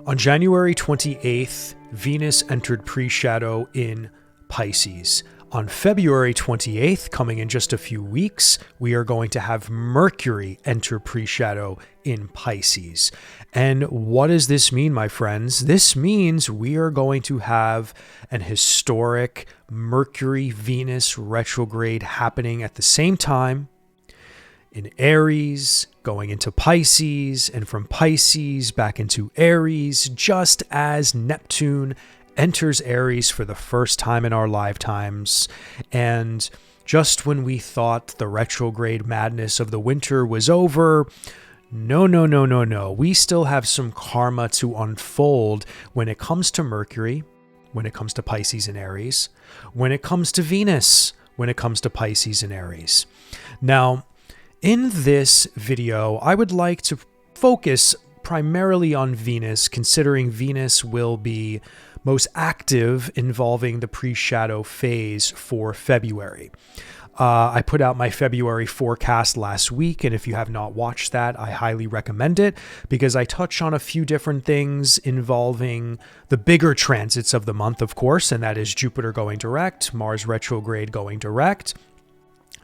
On January 28th, Venus entered pre-shadow in Pisces. On February 28th, coming in just a few weeks, we are going to have Mercury enter pre-shadow in Pisces. And what does this mean, my friends? This means we are going to have an historic Mercury-Venus retrograde happening at the same time in Aries, going into Pisces, and from Pisces back into Aries, just as Neptune enters Aries for the first time in our lifetimes. And just when we thought the retrograde madness of the winter was over, no. We still have some karma to unfold when it comes to Mercury, when it comes to Pisces and Aries, when it comes to Venus, when it comes to Pisces and Aries. Now, in this video, I would like to focus primarily on Venus, considering Venus will be most active involving the pre-shadow phase for February. I put out my February forecast last week, and if you have not watched that, I highly recommend it because I touch on a few different things involving the bigger transits of the month, of course, and that is Jupiter going direct, Mars retrograde going direct.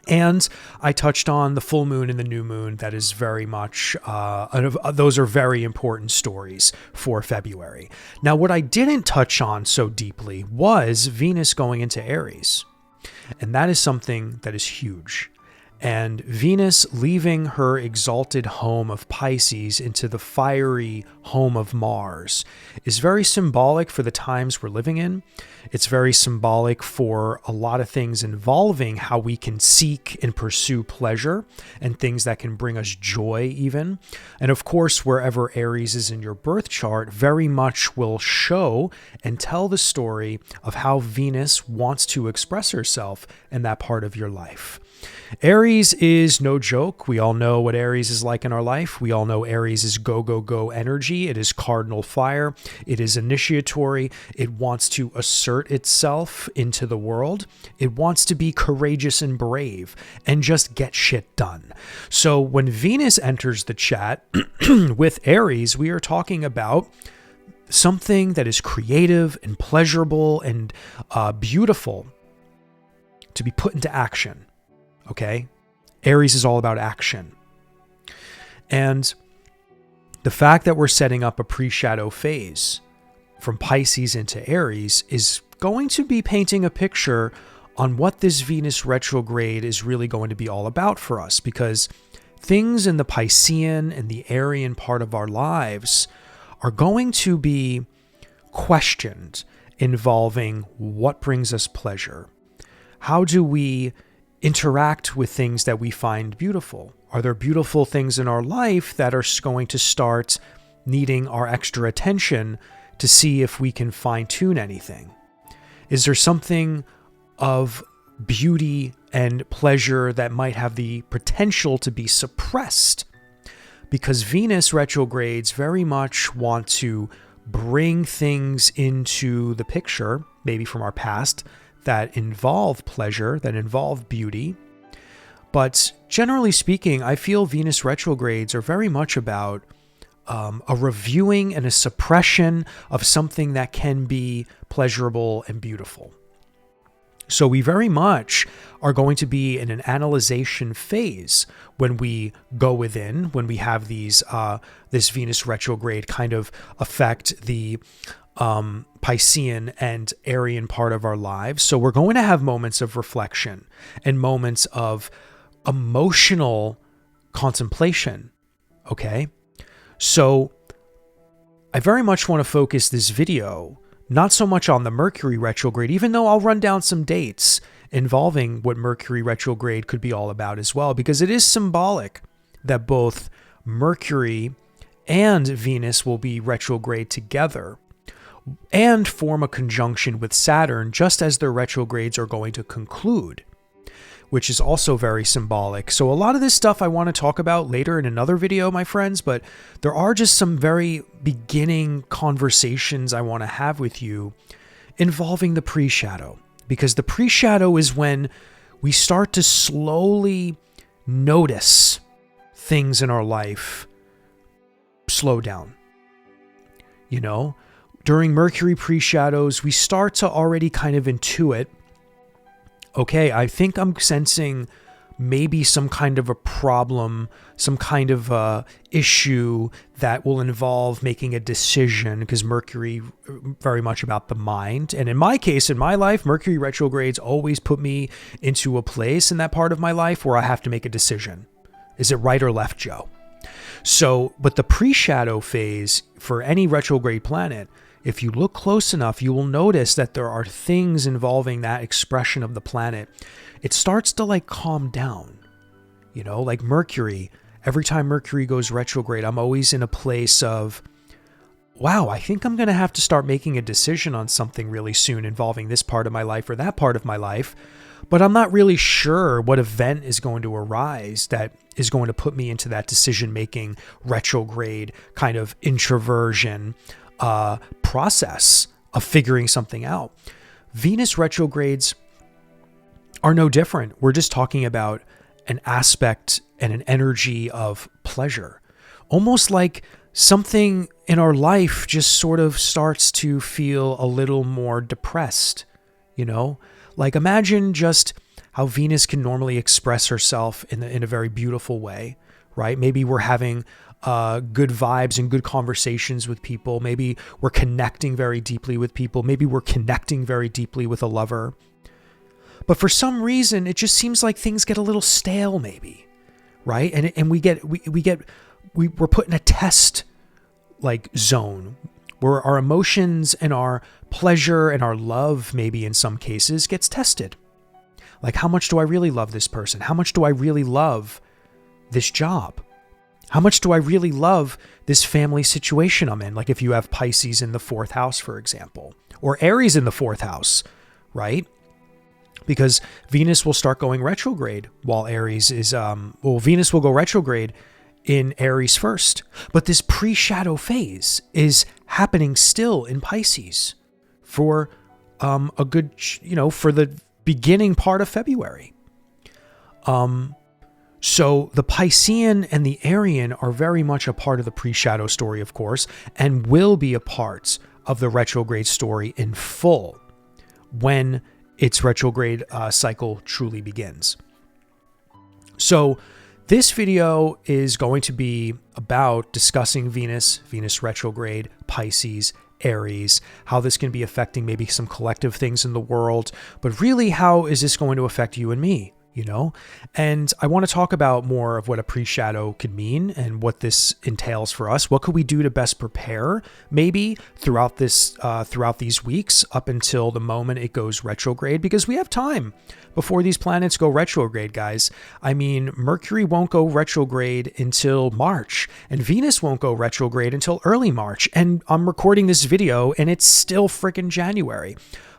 And I touched on the full moon and the new moon. That is very much, those are very important stories for February. Now, what I didn't touch on so deeply was Venus going into Aries. And that is something that is huge. And Venus leaving her exalted home of Pisces into the fiery home of Mars is very symbolic for the times we're living in. It's very symbolic for a lot of things involving how we can seek and pursue pleasure and things that can bring us joy even. And of course, wherever Aries is in your birth chart, very much will show and tell the story of how Venus wants to express herself in that part of your life. Aries is no joke. We all know what Aries is like in our life. We all know Aries is go energy. It is cardinal fire. It is initiatory. It wants to assert itself into the world. It wants to be courageous and brave and just get shit done. So when Venus enters the chat with Aries, we are talking about something that is creative and pleasurable and beautiful to be put into action. Okay? Aries is all about action. And the fact that we're setting up a pre-shadow phase from Pisces into Aries is going to be painting a picture on what this Venus retrograde is really going to be all about for us, because things in the Piscean and the Aryan part of our lives are going to be questioned, involving what brings us pleasure. How do we interact with things that we find beautiful? Are there beautiful things in our life that are going to start needing our extra attention to see if we can fine-tune anything? Is there something of beauty and pleasure that might have the potential to be suppressed? Because Venus retrogrades very much want to bring things into the picture, maybe from our past, that involve pleasure, that involve beauty. But generally speaking, I feel Venus retrogrades are very much about a reviewing and a suppression of something that can be pleasurable and beautiful. So we very much are going to be in an analyzation phase when we go within, when we have these this Venus retrograde kind of affect the Piscean and Aryan part of our lives. So we're going to have moments of reflection and moments of emotional contemplation. Okay? So I very much want to focus this video not so much on the Mercury retrograde, even though I'll run down some dates involving what Mercury retrograde could be all about as well, because it is symbolic that both Mercury and Venus will be retrograde together and form a conjunction with Saturn just as their retrogrades are going to conclude, which is also very symbolic. So a lot of this stuff I want to talk about later in another video, my friends, but there are just some very beginning conversations I want to have with you involving the pre-shadow, because the pre-shadow is when we start to slowly notice things in our life slow down. You know, during Mercury pre-shadows, we start to already kind of intuit, okay, I think I'm sensing maybe some kind of a problem, some kind of issue that will involve making a decision, because Mercury very much about the mind. And in my case, in my life, Mercury retrogrades always put me into a place in that part of my life where I have to make a decision. Is it right or left, Joe? So, but the pre-shadow phase for any retrograde planet, if you look close enough, you will notice that there are things involving that expression of the planet. It starts to like calm down, you know, like Mercury. Every time Mercury goes retrograde, I'm always in a place of, wow, I think I'm going to have to start making a decision on something really soon involving this part of my life or that part of my life. But I'm not really sure what event is going to arise that is going to put me into that decision-making retrograde kind of introversion process of figuring something out. Venus retrogrades are no different. We're just talking about an aspect and an energy of pleasure. Almost like something in our life just sort of starts to feel a little more depressed, you know? Like imagine just how Venus can normally express herself in a very beautiful way, right? Maybe we're having good vibes and good conversations with people. Maybe we're connecting very deeply with people. Maybe we're connecting very deeply with a lover. But for some reason, it just seems like things get a little stale, maybe, right? And we're put in a test like zone where our emotions and our pleasure and our love, maybe in some cases, gets tested. Like, how much do I really love this person? How much do I really love this job? How much do I really love this family situation I'm in? Like if you have Pisces in the 4th house, for example, or Aries in the 4th house, right? Because Venus will start going retrograde while Aries is, Venus will go retrograde in Aries first. But this pre-shadow phase is happening still in Pisces for a good, for the beginning part of February. So the Piscean and the Arian are very much a part of the pre-shadow story, of course, and will be a part of the retrograde story in full when its retrograde cycle truly begins. So this video is going to be about discussing Venus retrograde, Pisces, Aries, how this can be affecting maybe some collective things in the world, but really how is this going to affect you and me? And I want to talk about more of what a pre-shadow could mean and what this entails for us. What could we do to best prepare maybe throughout these weeks up until the moment it goes retrograde? Because we have time before these planets go retrograde, guys. I mean, Mercury won't go retrograde until March, and Venus won't go retrograde until early March. And I'm recording this video and it's still freaking January.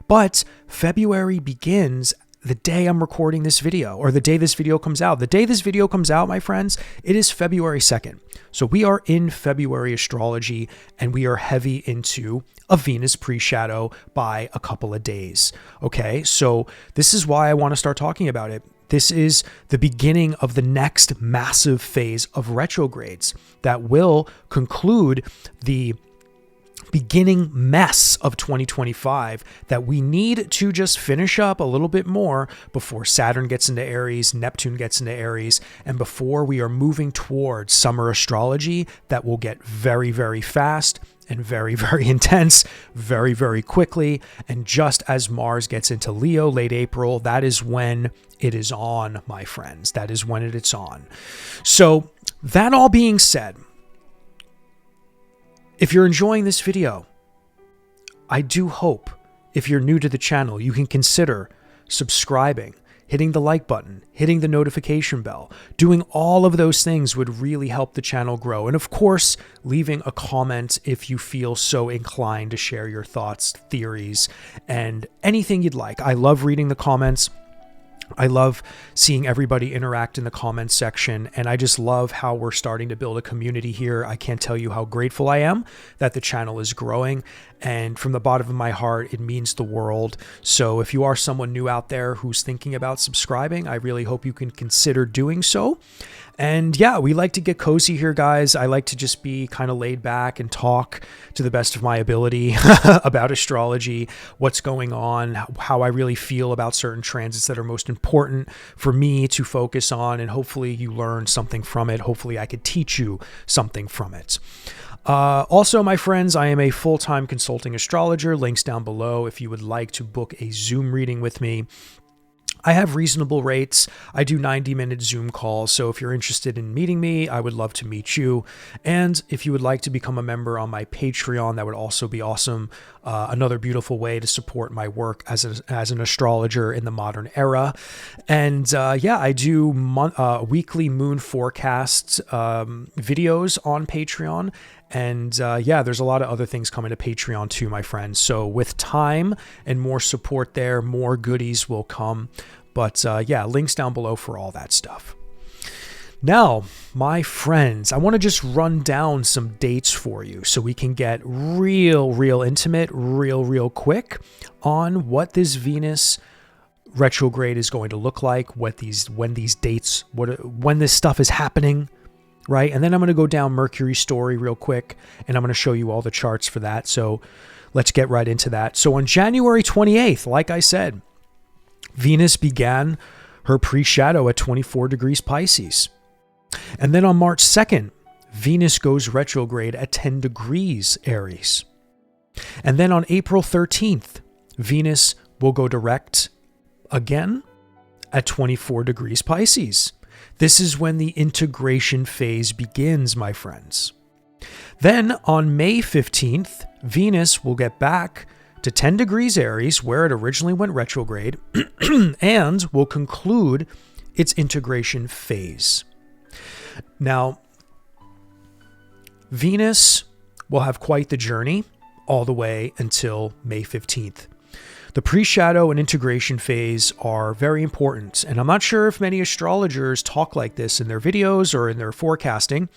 But February begins the day I'm recording this video, or the day this video comes out. The day this video comes out, my friends, it is February 2nd. So we are in February astrology, and we are heavy into a Venus pre-shadow by a couple of days. Okay, so this is why I want to start talking about it. This is the beginning of the next massive phase of retrogrades that will conclude the beginning mess of 2025 that we need to just finish up a little bit more before Saturn gets into Aries, Neptune gets into Aries, and before we are moving towards summer astrology that will get very, very fast and very, very intense very, very quickly. And just as Mars gets into Leo late April, that is when it is on, my friends. That is when it's on. So that all being said, if you're enjoying this video, I do hope, if you're new to the channel, you can consider subscribing, hitting the like button, hitting the notification bell. Doing all of those things would really help the channel grow. And of course, leaving a comment if you feel so inclined to share your thoughts, theories, and anything you'd like. I love reading the comments. I love seeing everybody interact in the comments section, and I just love how we're starting to build a community here. I can't tell you how grateful I am that the channel is growing, and from the bottom of my heart, it means the world. So if you are someone new out there who's thinking about subscribing, I really hope you can consider doing so. And yeah, we like to get cozy here, guys. I like to just be kind of laid back and talk to the best of my ability about astrology, what's going on, how I really feel about certain transits that are most important for me to focus on. And hopefully you learn something from it. Hopefully I could teach you something from it. Also, my friends, I am a full-time consulting astrologer. Links down below if you would like to book a Zoom reading with me. I have reasonable rates. I do 90-minute Zoom calls, so if you're interested in meeting me, I would love to meet you. And if you would like to become a member on my Patreon, that would also be awesome. Another beautiful way to support my work as an astrologer in the modern era. And yeah, I do weekly moon forecasts videos on Patreon. And yeah, there's a lot of other things coming to Patreon too, my friends. So with time and more support there, more goodies will come. But yeah, links down below for all that stuff. Now, my friends, I want to just run down some dates for you so we can get real intimate, real quick on what this Venus retrograde is going to look like, when these dates, when this stuff is happening. Right. And then I'm going to go down Mercury's story real quick, and I'm going to show you all the charts for that. So let's get right into that. So on January 28th, like I said, Venus began her pre-shadow at 24 degrees Pisces. And then on March 2nd, Venus goes retrograde at 10 degrees Aries. And then on April 13th, Venus will go direct again at 24 degrees Pisces. This is when the integration phase begins, my friends. Then on May 15th, Venus will get back to 10 degrees Aries, where it originally went retrograde, and will conclude its integration phase. Now, Venus will have quite the journey all the way until May 15th. The pre-shadow and integration phase are very important, and I'm not sure if many astrologers talk like this in their videos or in their forecasting,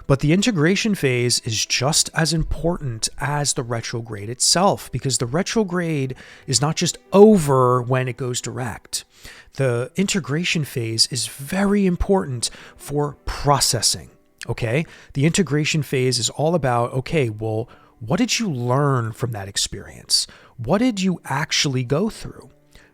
but the integration phase is just as important as the retrograde itself, because the retrograde is not just over when it goes direct. The integration phase is very important for processing, okay? The integration phase is all about, okay, well, what did you learn from that experience? What did you actually go through?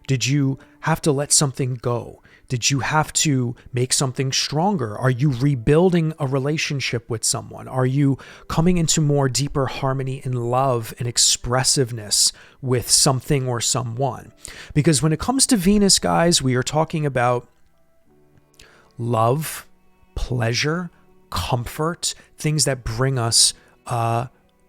Did you have to let something go? Did you have to make something stronger? Are you rebuilding a relationship with someone? Are you coming into more deeper harmony and love and expressiveness with something or someone? Because when it comes to Venus, guys, we are talking about love, pleasure, comfort, things that bring us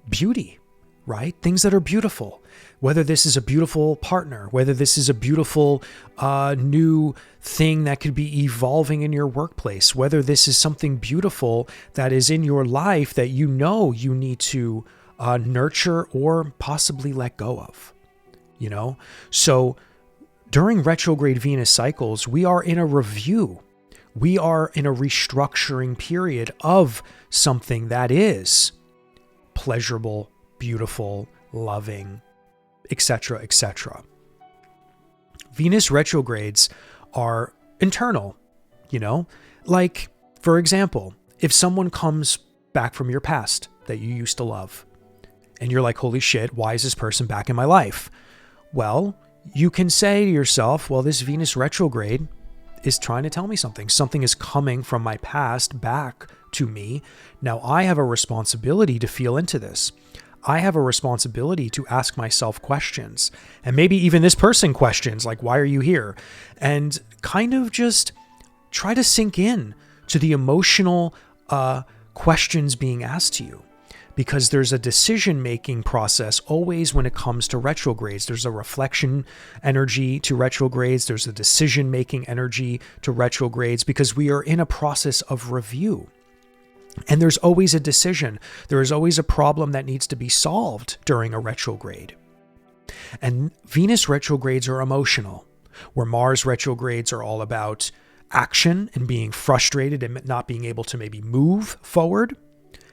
beauty, right? Things that are beautiful. Whether this is a beautiful partner, whether this is a beautiful new thing that could be evolving in your workplace, whether this is something beautiful that is in your life that you know you need to nurture or possibly let go of, you know? So during retrograde Venus cycles, we are in a review. We are in a restructuring period of something that is pleasurable, beautiful, loving, etc., etc. Venus retrogrades are internal, you know? Like, for example, if someone comes back from your past that you used to love, and you're like, holy shit, why is this person back in my life? Well, you can say to yourself, well, this Venus retrograde is trying to tell me something. Something is coming from my past back to me. Now I have a responsibility to feel into this. I have a responsibility to ask myself questions, and maybe even this person questions like, why are you here? And kind of just try to sink in to the emotional questions being asked to you, because there's a decision-making process always when it comes to retrogrades. There's a reflection energy to retrogrades. There's a decision-making energy to retrogrades, because we are in a process of review. And there's always a decision. There is always a problem that needs to be solved during a retrograde. And Venus retrogrades are emotional, where Mars retrogrades are all about action and being frustrated and not being able to maybe move forward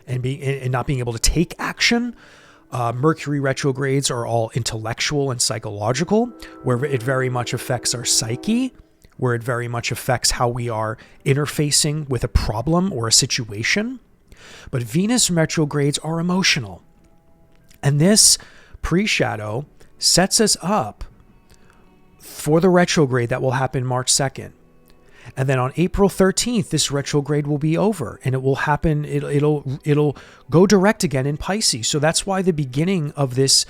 and not being able to take action. Mercury retrogrades are all intellectual and psychological, where it very much affects our psyche, where it very much affects how we are interfacing with a problem or a situation. But Venus retrogrades are emotional. And this pre-shadow sets us up for the retrograde that will happen March 2nd. And then on April 13th, this retrograde will be over and it will happen. It'll go direct again in Pisces. So that's why the beginning of this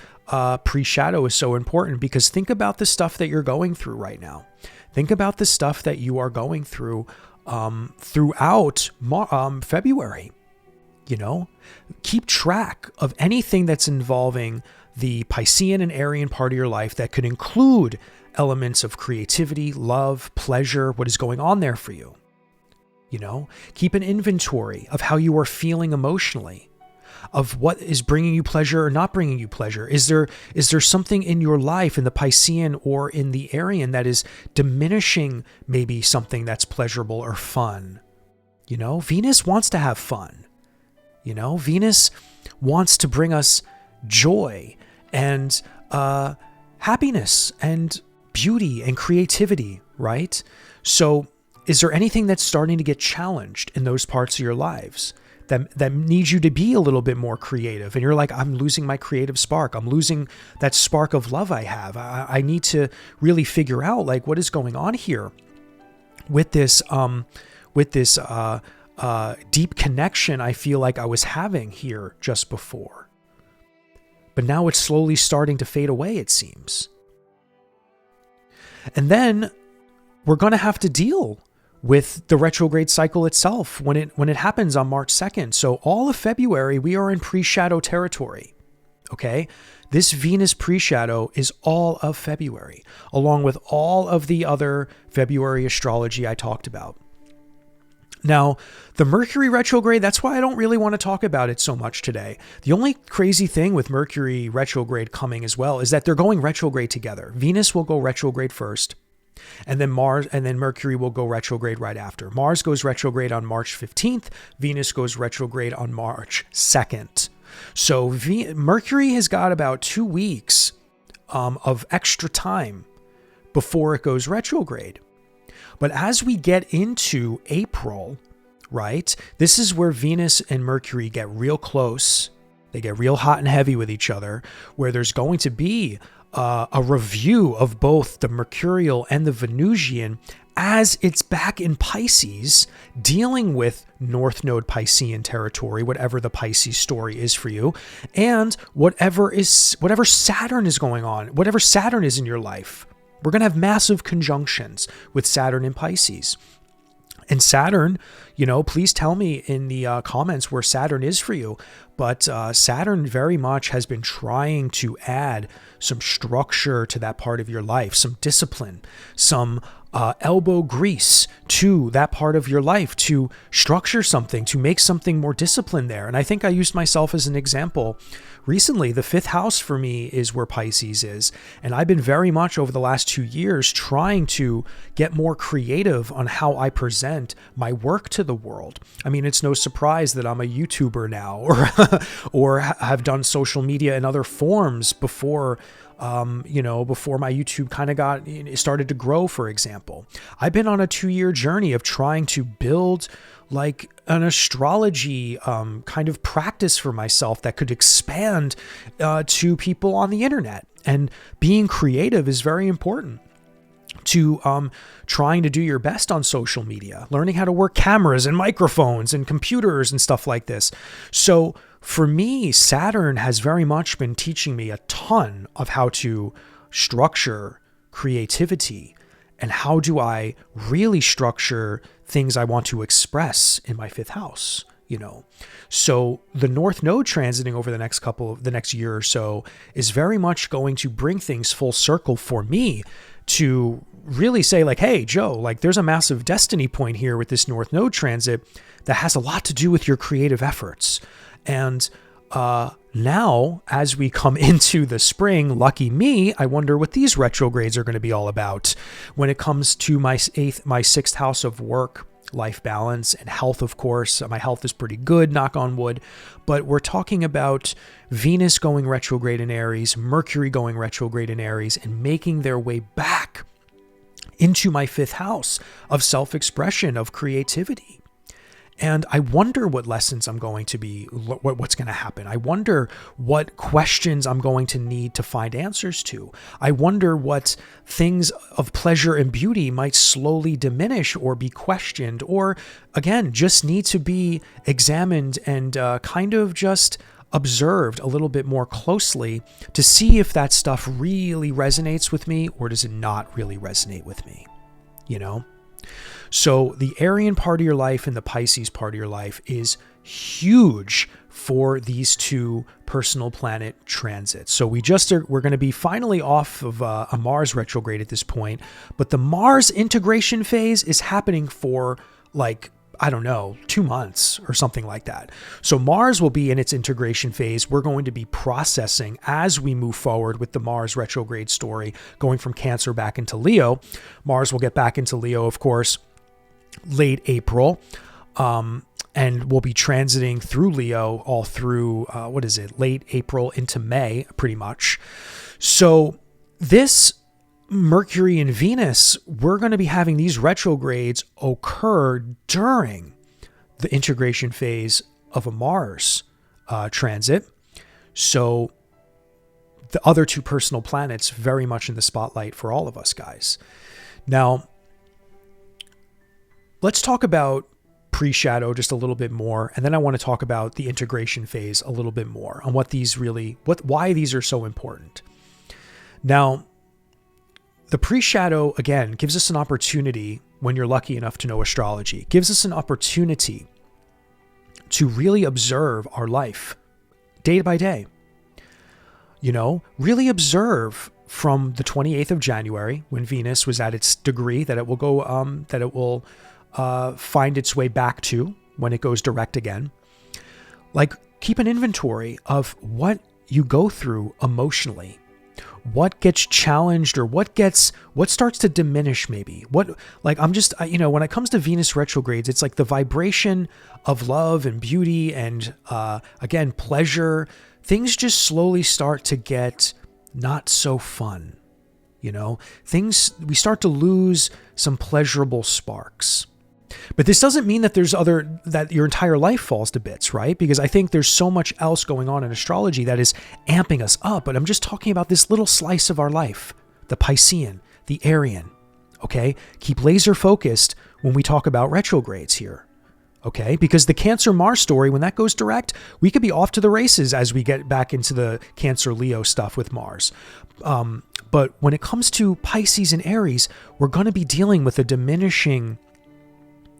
pre-shadow is so important, because think about the stuff that you're going through right now. Think about the stuff that you are going through throughout February. You know, keep track of anything that's involving the Piscean and Arian part of your life that could include elements of creativity, love, pleasure, what is going on there for you. You know, keep an inventory of how you are feeling emotionally, of what is bringing you pleasure or not bringing you pleasure. Is there something in your life, in the Piscean or in the Arian, that is diminishing maybe something that's pleasurable or fun? You know, Venus wants to have fun. You know, Venus wants to bring us joy and happiness and beauty and creativity, right? So is there anything that's starting to get challenged in those parts of your lives that needs you to be a little bit more creative? And you're like, I'm losing my creative spark. I'm losing that spark of love I have. I need to really figure out like what is going on here with this deep connection I feel like I was having here just before. But now it's slowly starting to fade away, it seems. And then we're going to have to deal with the retrograde cycle itself when it happens on March 2nd. So all of February, we are in pre-shadow territory. Okay? This Venus pre-shadow is all of February, along with all of the other February astrology I talked about. Now, the Mercury retrograde, that's why I don't really want to talk about it so much today. The only crazy thing with Mercury retrograde coming as well is that they're going retrograde together. Venus will go retrograde first, and then Mercury will go retrograde right after. Mars goes retrograde on March 15th. Venus goes retrograde on March 2nd. So Mercury has got about 2 weeks of extra time before it goes retrograde. But as we get into April, right, this is where Venus and Mercury get real close. They get real hot and heavy with each other, where there's going to be a review of both the Mercurial and the Venusian as it's back in Pisces, dealing with North Node Piscean territory, whatever the Pisces story is for you, and whatever Saturn is going on, whatever Saturn is in your life. We're going to have massive conjunctions with Saturn and Pisces. And Saturn, you know, please tell me in the comments where Saturn is for you. But Saturn very much has been trying to add some structure to that part of your life, some discipline, some elbow grease to that part of your life to structure something, to make something more disciplined there. And I think I used myself as an example recently. The 5th house for me is where Pisces is. And I've been very much over the last 2 years trying to get more creative on how I present my work to the world. I mean, it's no surprise that I'm a YouTuber now or have done social media in other forms before before my YouTube kind of started to grow, for example. I've been on a 2-year journey of trying to build like an astrology kind of practice for myself that could expand to people on the internet. And being creative is very important to trying to do your best on social media, learning how to work cameras and microphones and computers and stuff like this. So for me, Saturn has very much been teaching me a ton of how to structure creativity and how do I really structure things I want to express in my 5th house, you know. So the North Node transiting over the next year or so is very much going to bring things full circle for me to really say like, hey, Joe, like there's a massive destiny point here with this North Node transit that has a lot to do with your creative efforts. And now, as we come into the spring, lucky me, I wonder what these retrogrades are going to be all about when it comes to my 6th house of work, life balance, and health, of course. My health is pretty good, knock on wood. But we're talking about Venus going retrograde in Aries, Mercury going retrograde in Aries, and making their way back into my fifth house of self-expression, of creativity. And I wonder what lessons I'm going to be, what's going to happen. I wonder what questions I'm going to need to find answers to. I wonder what things of pleasure and beauty might slowly diminish or be questioned, or again, just need to be examined and kind of just observed a little bit more closely to see if that stuff really resonates with me or does it not really resonate with me, you know? So the Arian part of your life and the Pisces part of your life is huge for these two personal planet transits. So we're going to be finally off of a Mars retrograde at this point, but the Mars integration phase is happening for 2 months or something like that. So Mars will be in its integration phase. We're going to be processing as we move forward with the Mars retrograde story, going from Cancer back into Leo. Mars will get back into Leo, of course, late April. And we'll be transiting through Leo all through, late April into May, pretty much. So this Mercury and Venus, we're going to be having these retrogrades occur during the integration phase of a Mars transit. So the other two personal planets very much in the spotlight for all of us guys. Now, let's talk about pre-shadow just a little bit more, and then I want to talk about the integration phase a little bit more on why these are so important. Now, the pre-shadow, again, gives us an opportunity, when you're lucky enough to know astrology, gives us an opportunity to really observe our life day by day. You know, really observe from the 28th of January, when Venus was at its degree that it will go, find its way back to when it goes direct again. Keep an inventory of what you go through emotionally, what gets challenged, or what starts to diminish maybe. When it comes to Venus retrogrades, it's like the vibration of love and beauty and, again, pleasure. Things just slowly start to get not so fun. You know, we start to lose some pleasurable sparks. But this doesn't mean that that your entire life falls to bits, right? Because I think there's so much else going on in astrology that is amping us up. But I'm just talking about this little slice of our life, the Piscean, the Arian, okay? Keep laser focused when we talk about retrogrades here, okay? Because the Cancer-Mars story, when that goes direct, we could be off to the races as we get back into the Cancer-Leo stuff with Mars. But when it comes to Pisces and Aries, we're going to be dealing with a diminishing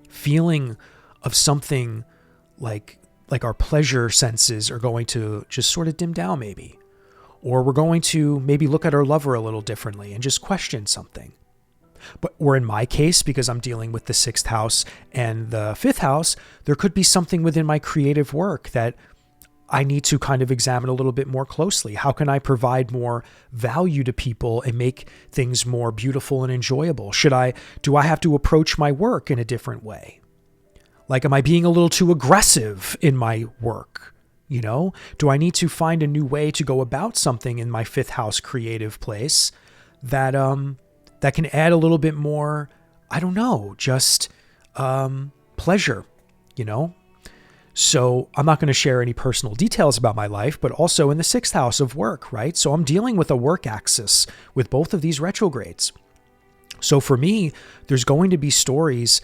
feeling of something like our pleasure senses are going to just sort of dim down maybe. Or we're going to maybe look at our lover a little differently and just question something. Or in my case, because I'm dealing with the 6th house and the 5th house, there could be something within my creative work that I need to kind of examine a little bit more closely. How can I provide more value to people and make things more beautiful and enjoyable? Do I have to approach my work in a different way? Am I being a little too aggressive in my work? You know, do I need to find a new way to go about something in my 5th house creative place that can add a little bit more, pleasure, you know? So I'm not going to share any personal details about my life, but also in the 6th house of work, right? So I'm dealing with a work axis with both of these retrogrades. So for me, there's going to be stories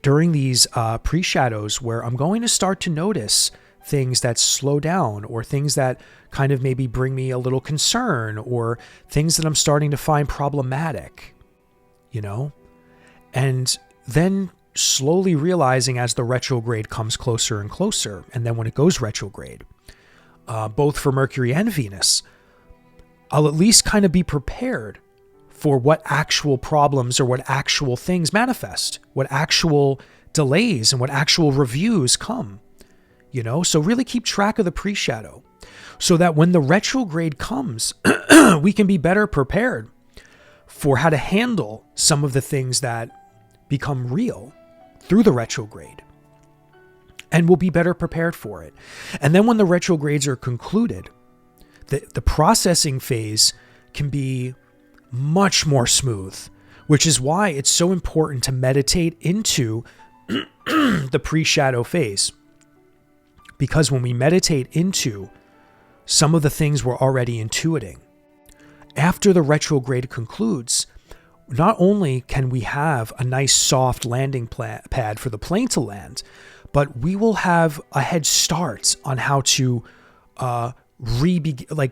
during these pre-shadows where I'm going to start to notice things that slow down, or things that kind of maybe bring me a little concern, or things that I'm starting to find problematic, you know? And then slowly realizing as the retrograde comes closer and closer, and then when it goes retrograde, both for Mercury and Venus, I'll at least kind of be prepared for what actual problems or what actual things manifest, what actual delays and what actual reviews come, you know? So really keep track of the pre-shadow so that when the retrograde comes, we can be better prepared for how to handle some of the things that become real through the retrograde, and we'll be better prepared for it. And then when the retrogrades are concluded, the processing phase can be much more smooth, which is why it's so important to meditate into the pre-shadow phase. Because when we meditate into some of the things we're already intuiting, after the retrograde concludes, not only can we have a nice soft landing pad for the plane to land, but we will have a head start on how to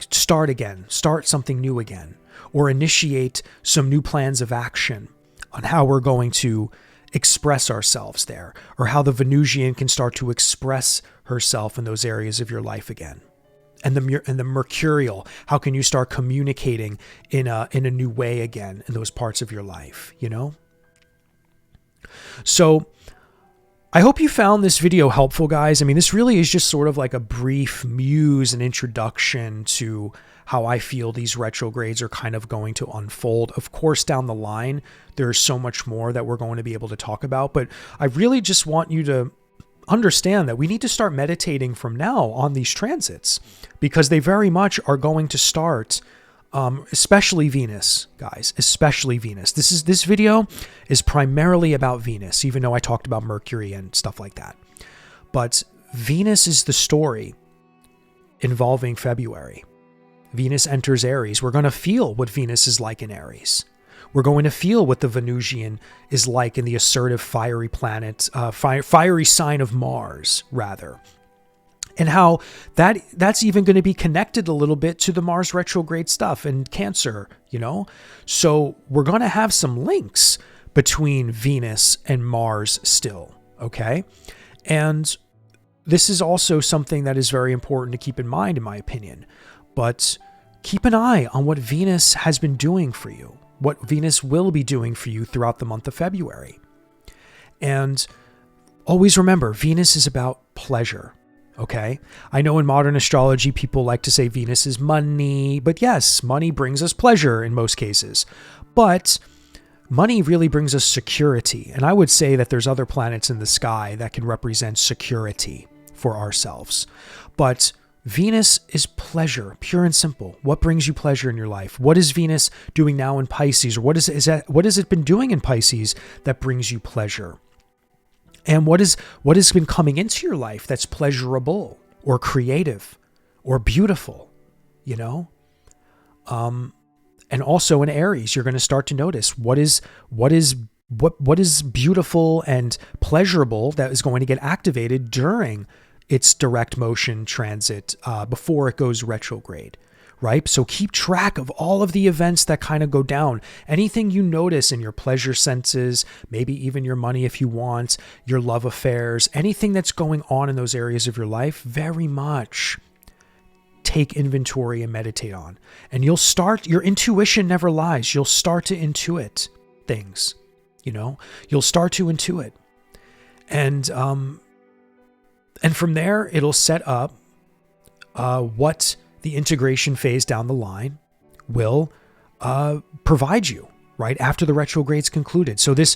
start again, start something new again, or initiate some new plans of action on how we're going to express ourselves there, or how the Venusian can start to express herself in those areas of your life again. And the mercurial, how can you start communicating in a new way again in those parts of your life, you know? So I hope you found this video helpful, guys. I mean, this really is just sort of like a brief muse and introduction to how I feel these retrogrades are kind of going to unfold. Of course, down the line, there's so much more that we're going to be able to talk about, but I really just want you to understand that we need to start meditating from now on these transits, because they very much are going to start, especially Venus, guys, especially Venus. This video is primarily about Venus, even though I talked about Mercury and stuff like that. But Venus is the story involving February. Venus enters Aries. We're going to feel what Venus is like in Aries. We're going to feel what the Venusian is like in the assertive, fiery planet, fiery sign of Mars, rather. And how that's even going to be connected a little bit to the Mars retrograde stuff and Cancer, you know? So we're going to have some links between Venus and Mars still, okay? And this is also something that is very important to keep in mind, in my opinion. But keep an eye on what Venus has been doing for you, what Venus will be doing for you throughout the month of February. And always remember, Venus is about pleasure, okay? I know in modern astrology, people like to say Venus is money, but yes, money brings us pleasure in most cases. But money really brings us security. And I would say that there's other planets in the sky that can represent security for ourselves. But Venus is pleasure, pure and simple. What brings you pleasure in your life? What is Venus doing now in Pisces? Or what has it been doing in Pisces that brings you pleasure? And what has been coming into your life that's pleasurable or creative or beautiful, you know? And also in Aries, you're going to start to notice what is beautiful and pleasurable that is going to get activated during its direct motion transit before it goes retrograde, right? So keep track of all of the events that kind of go down. Anything you notice in your pleasure senses, maybe even your money if you want, your love affairs, anything that's going on in those areas of your life, very much take inventory and meditate on. And your intuition never lies. You'll start to intuit things, you know? You'll start to intuit. And from there, it'll set up what the integration phase down the line will provide you, right, after the retrograde's concluded. So this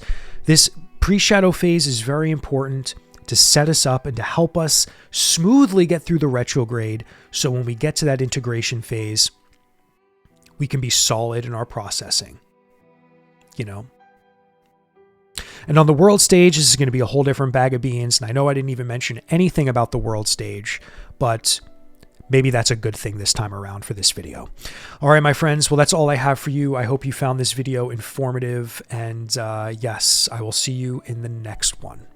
pre-shadow phase is very important to set us up and to help us smoothly get through the retrograde. So when we get to that integration phase, we can be solid in our processing, you know? And on the world stage, this is going to be a whole different bag of beans. And I know I didn't even mention anything about the world stage, but maybe that's a good thing this time around for this video. All right, my friends. Well, that's all I have for you. I hope you found this video informative. And yes, I will see you in the next one.